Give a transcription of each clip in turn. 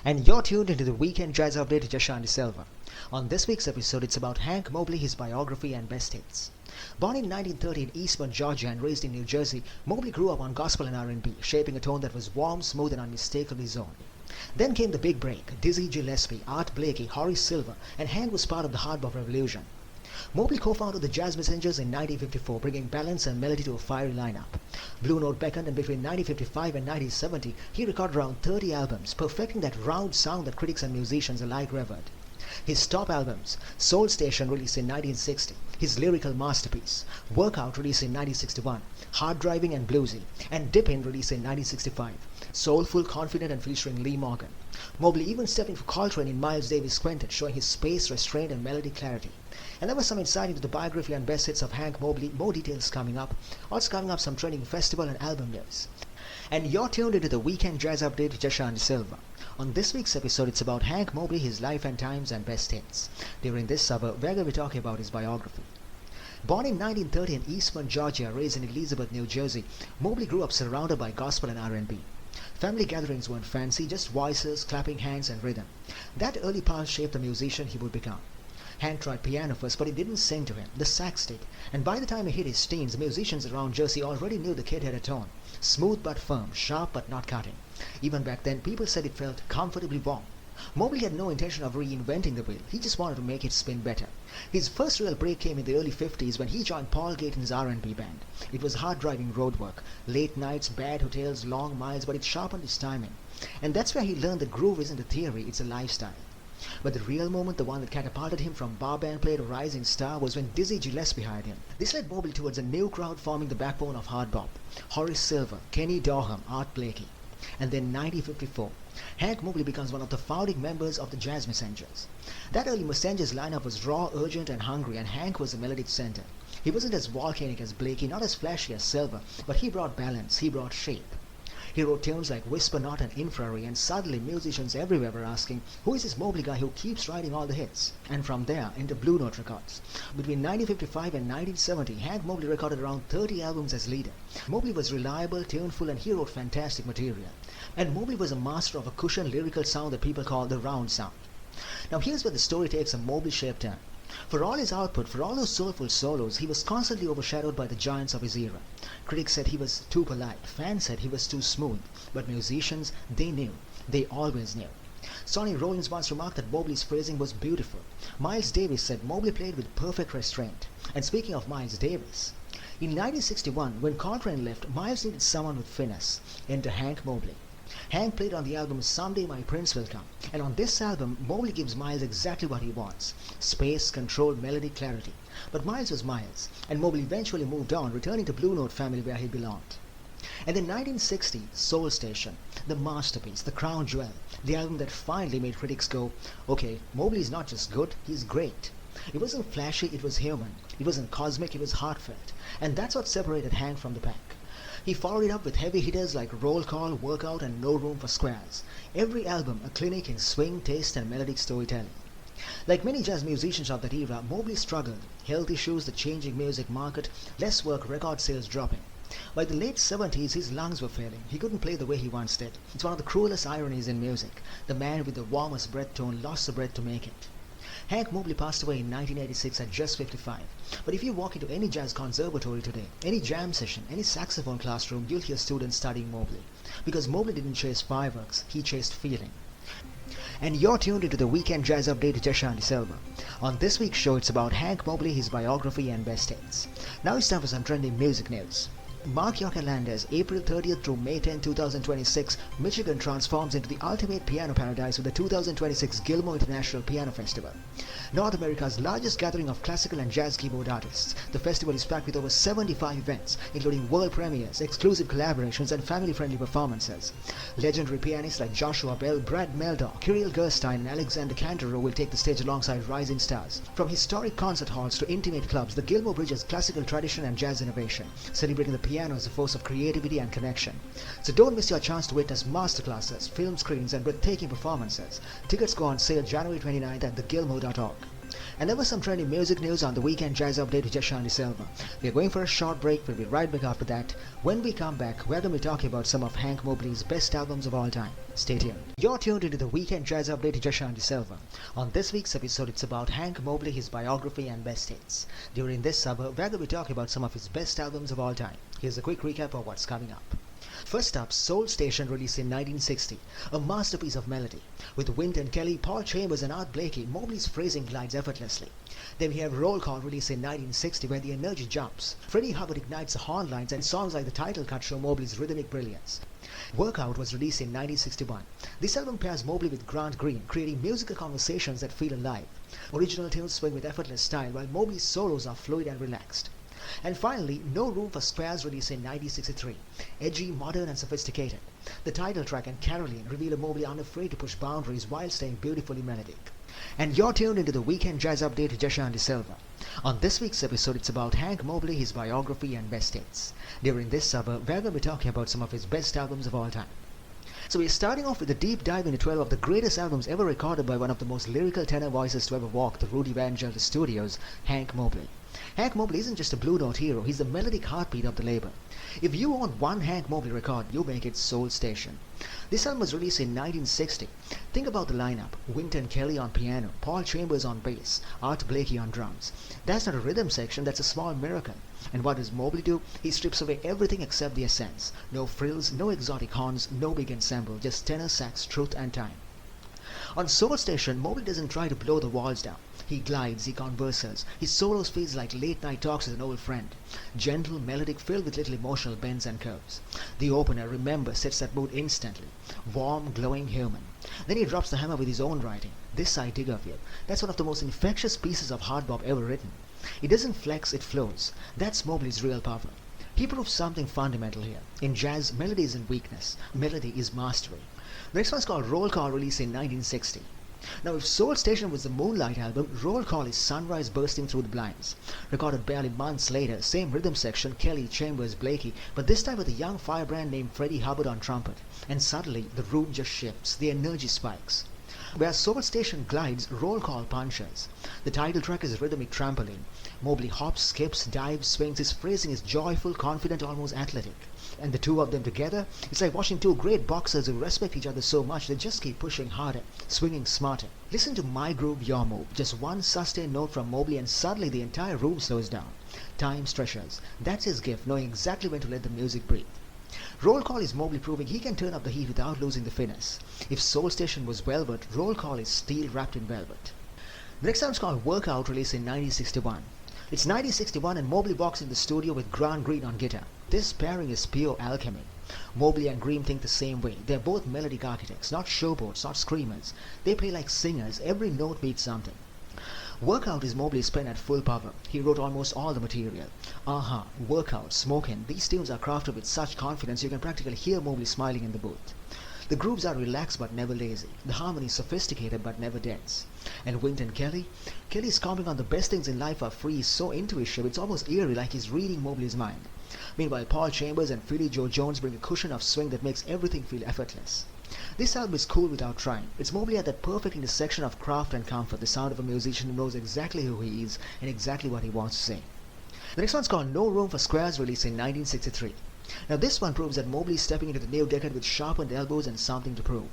And you're tuned into the Weekend Jazz Update with Jashanti Silva. On this week's episode, it's about Hank Mobley, his biography, and best hits. Born in 1930 in Eastman, Georgia, and raised in New Jersey, Mobley grew up on gospel and R&B, shaping a tone that was warm, smooth, and unmistakably his own. Then came the big break. Dizzy Gillespie, Art Blakey, Horace Silver, and Hank was part of the hard bop revolution. Mobley co-founded the Jazz Messengers in 1954, bringing balance and melody to a fiery lineup. Blue Note beckoned, and between 1955 and 1970, he recorded around 30 albums, perfecting that round sound that critics and musicians alike revered. His top albums: Soul Station, released in 1960, his lyrical masterpiece, Workout, released in 1961, Hard Driving and Bluesy, and Dippin', released in 1965, Soulful, Confident, and featuring Lee Morgan. Mobley even stepped in for Coltrane in Miles Davis' quintet, showing his space, restraint, and melodic clarity. And that was some insight into the biography and best hits of Hank Mobley. More details coming up. Also coming up, some trending festival and album news. And you're tuned into the Weekend Jazz Update with Jashanti Silva. On this week's episode, it's about Hank Mobley, his life and times, and best hits. During this hour, we're going to be talking about his biography. Born in 1930 in Eastman, Georgia, raised in Elizabeth, New Jersey, Mobley grew up surrounded by gospel and R&B. Family gatherings weren't fancy, just voices, clapping hands, and rhythm. That early path shaped the musician he would become. Hank tried piano first, but it didn't sing to him. The sax did. And by the time he hit his teens, musicians around Jersey already knew the kid had a tone. Smooth but firm, sharp but not cutting. Even back then, people said it felt comfortably warm. Mobley had no intention of reinventing the wheel. He just wanted to make it spin better. His first real break came in the early 50s when he joined Paul Gayton's R&B band. It was hard-driving road work, late nights, bad hotels, long miles, but it sharpened his timing. And that's where he learned that groove isn't a theory, it's a lifestyle. But the real moment, the one that catapulted him from bar band player to rising star, was when Dizzy Gillespie hired him. This led Mobley towards a new crowd forming the backbone of hard bop: Horace Silver, Kenny Dorham, Art Blakey. And then 1954, Hank Mobley becomes one of the founding members of the Jazz Messengers. That early Messengers lineup was raw, urgent, and hungry, and Hank was the melodic center. He wasn't as volcanic as Blakey, not as flashy as Silver, but he brought balance, he brought shape. He wrote tunes like Whisper Not and Infrared, and suddenly musicians everywhere were asking, who is this Mobley guy who keeps writing all the hits? And from there, into Blue Note Records. Between 1955 and 1970, Hank Mobley recorded around 30 albums as leader. Mobley was reliable, tuneful, and he wrote fantastic material. And Mobley was a master of a cushioned lyrical sound that people call the round sound. Now here's where the story takes a Mobley-shaped turn. For all his output, for all those soulful solos, he was constantly overshadowed by the giants of his era. Critics said he was too polite, fans said he was too smooth, but musicians, they knew. They always knew. Sonny Rollins once remarked that Mobley's phrasing was beautiful. Miles Davis said Mobley played with perfect restraint. And speaking of Miles Davis, in 1961, when Coltrane left, Miles needed someone with finesse. Enter Hank Mobley. Hank played on the album Someday My Prince Will Come, and on this album, Mobley gives Miles exactly what he wants: space, control, melody, clarity. But Miles was Miles, and Mobley eventually moved on, returning to Blue Note family where he belonged. And in 1960, Soul Station, the masterpiece, the crown jewel, the album that finally made critics go, okay, Mobley is not just good, he's great. It wasn't flashy, it was human. It wasn't cosmic, it was heartfelt. And that's what separated Hank from the pack. He followed it up with heavy hitters like Roll Call, Workout, and No Room for Squares. Every album a clinic in swing, taste, and melodic storytelling. Like many jazz musicians of that era, Mobley struggled. Health issues, the changing music market, less work, record sales dropping. By the late 70s, his lungs were failing. He couldn't play the way he once did. It's one of the cruelest ironies in music. The man with the warmest breath tone lost the breath to make it. Hank Mobley passed away in 1986 at just 55. But if you walk into any jazz conservatory today, any jam session, any saxophone classroom, you'll hear students studying Mobley. Because Mobley didn't chase fireworks, he chased feeling. And you're tuned into the Weekend Jazz Update with Jashanti Silva. On this week's show, it's about Hank Mobley, his biography, and best hits. Now it's time for some trending music news. Mark your calendars. April 30th through May 10, 2026, Michigan transforms into the ultimate piano paradise with the 2026 Gilmore International Piano Festival. North America's largest gathering of classical and jazz keyboard artists, the festival is packed with over 75 events, including world premieres, exclusive collaborations, and family-friendly performances. Legendary pianists like Joshua Bell, Brad Mehldau, Kirill Gerstein, and Alexander Cantorou will take the stage alongside rising stars. From historic concert halls to intimate clubs, the Gilmore bridges classical tradition and jazz innovation, celebrating the piano as a force of creativity and connection. So don't miss your chance to witness masterclasses, film screens, and breathtaking performances. Tickets go on sale January 29th at thegilmore.org. And there was some trending music news on the Weekend Jazz Update with Jashan De Silva. We are going for a short break. We'll be right back after that. When we come back, we're going to be talking about some of Hank Mobley's best albums of all time. Stay tuned. You're tuned into the Weekend Jazz Update with Jashan De Silva. On this week's episode, it's about Hank Mobley, his biography and best hits. During this summer, we're going to be talking about some of his best albums of all time. Here's a quick recap of what's coming up. First up, Soul Station, released in 1960, a masterpiece of melody. With Wynton Kelly, Paul Chambers and Art Blakey, Mobley's phrasing glides effortlessly. Then we have Roll Call, released in 1960, where the energy jumps. Freddie Hubbard ignites the horn lines, and songs like the title cut show Mobley's rhythmic brilliance. Workout was released in 1961. This album pairs Mobley with Grant Green, creating musical conversations that feel alive. Original tunes swing with effortless style, while Mobley's solos are fluid and relaxed. And finally, No Room for Squares, released in 1963. Edgy, modern and sophisticated. The title track and Caroline reveal a Mobley unafraid to push boundaries while staying beautifully melodic. And you're tuned into the Weekend Jazz Update with Jashan De Silva. On this week's episode, it's about Hank Mobley, his biography and best hits. During this summer, we're going to be talking about some of his best albums of all time. So we're starting off with a deep dive into 12 of the greatest albums ever recorded by one of the most lyrical tenor voices to ever walk the Rudy Van Gelder studios, Hank Mobley. Hank Mobley isn't just a blue note hero, he's the melodic heartbeat of the label. If you own one Hank Mobley record, you make it Soul Station. This album was released in 1960. Think about the lineup: Wynton Kelly on piano, Paul Chambers on bass, Art Blakey on drums. That's not a rhythm section, that's a small miracle. And what does Mobley do? He strips away everything except the essence. No frills, no exotic horns, no big ensemble, just tenor, sax, truth and time. On Soul Station, Mobley doesn't try to blow the walls down. He glides, he converses. His solos feels like late night talks with an old friend. Gentle, melodic, filled with little emotional bends and curves. The opener, Remember, sets that mood instantly. Warm, glowing, human. Then he drops the hammer with his own writing. This I Dig of You. That's one of the most infectious pieces of hard bop ever written. It doesn't flex, it flows. That's Mobley's real power. He proves something fundamental here. In jazz, melody isn't weakness. Melody is mastery. The next one's called Roll Call, released in 1960. Now, if Soul Station was the Moonlight album, Roll Call is sunrise bursting through the blinds. Recorded barely months later, same rhythm section, Kelly, Chambers, Blakey, but this time with a young firebrand named Freddie Hubbard on trumpet. And suddenly, the room just shifts, the energy spikes. Where Soul Station glides, Roll Call punches. The title track is a rhythmic trampoline. Mobley hops, skips, dives, swings. His phrasing is joyful, confident, almost athletic. And the two of them together, it's like watching two great boxers who respect each other so much they just keep pushing harder, swinging smarter. Listen to My Groove, Your Move. Just one sustained note from Mobley and suddenly the entire room slows down. Time stretches. That's his gift, knowing exactly when to let the music breathe. Roll Call is Mobley proving he can turn up the heat without losing the finesse. If Soul Station was velvet, Roll Call is steel wrapped in velvet. The next sound's called Workout, released in 1961. It's 1961 and Mobley walks in the studio with Grant Green on guitar. This pairing is pure alchemy. Mobley and Green think the same way. They're both melodic architects, not showboats, not screamers. They play like singers. Every note means something. Workout is Mobley's pen at full power. He wrote almost all the material. Aha, Workout, Smokin', these tunes are crafted with such confidence you can practically hear Mobley smiling in the booth. The grooves are relaxed but never lazy. The harmony is sophisticated but never dense. And Wynton Kelly? Kelly's commenting on the best things in life are free. He's so into his show, it's almost eerie, like he's reading Mobley's mind. Meanwhile, Paul Chambers and Philly Joe Jones bring a cushion of swing that makes everything feel effortless. This album is cool without trying. It's Mobley at that perfect intersection of craft and comfort, the sound of a musician who knows exactly who he is and exactly what he wants to say. The next one's called No Room for Squares, released in 1963. Now this one proves that Mobley is stepping into the new decade with sharpened elbows and something to prove.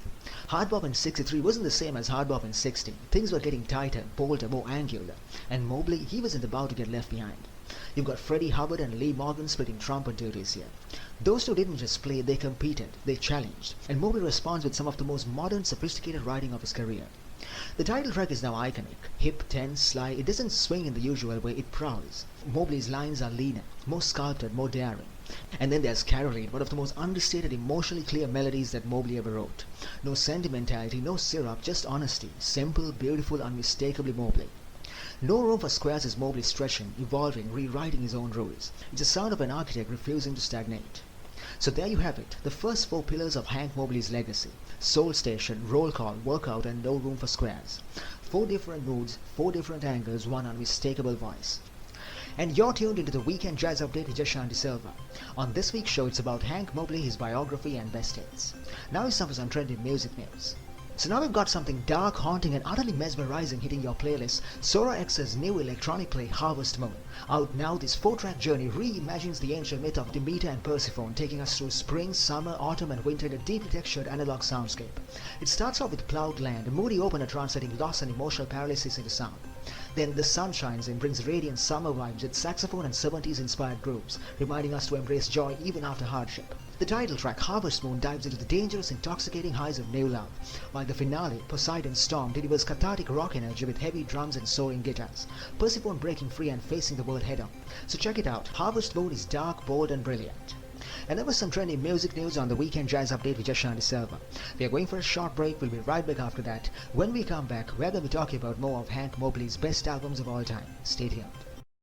Hard bop in 63 wasn't the same as hard bop in 60. Things were getting tighter, bolder, more angular. And Mobley, he wasn't about to get left behind. You've got Freddie Hubbard and Lee Morgan splitting trumpet duties here. Those two didn't just play, they competed, they challenged. And Mobley responds with some of the most modern, sophisticated writing of his career. The title track is now iconic. Hip, tense, sly, it doesn't swing in the usual way, it prowls. Mobley's lines are leaner, more sculpted, more daring. And then there's Caroline, one of the most understated, emotionally clear melodies that Mobley ever wrote. No sentimentality, no syrup, just honesty. Simple, beautiful, unmistakably Mobley. No Room for Squares is Mobley stretching, evolving, rewriting his own rules. It's the sound of an architect refusing to stagnate. So there you have it, the first four pillars of Hank Mobley's legacy. Soul Station, Roll Call, Workout and No Room for Squares. 4 different moods, 4 different angles, one unmistakable voice. And you're tuned into the Weekend Jazz Update with Jashan De Silva. On this week's show, it's about Hank Mobley, his biography and best hits. Now it's time for some trending music news. So now we've got something dark, haunting, and utterly mesmerizing hitting your playlist. Sora X's new electronic play, Harvest Moon. Out now, this 4-track journey reimagines the ancient myth of Demeter and Persephone, taking us through spring, summer, autumn, and winter in a deeply textured analog soundscape. It starts off with plowed land, a moody opener translating loss and emotional paralysis into sound. Then the sun shines and brings radiant summer vibes with saxophone and 70s inspired grooves, reminding us to embrace joy even after hardship. The title track, Harvest Moon, dives into the dangerous, intoxicating highs of new love, while the finale, Poseidon's Storm, delivers cathartic rock energy with heavy drums and soaring guitars, Persephone breaking free and facing the world head on. So check it out, Harvest Moon is dark, bold, and brilliant. And there was some trendy music news on the Weekend Jazz Update with Josh Silva. We are going for a short break, we'll be right back after that. When we come back, we're going to be talking about more of Hank Mobley's best albums of all time. Stay tuned.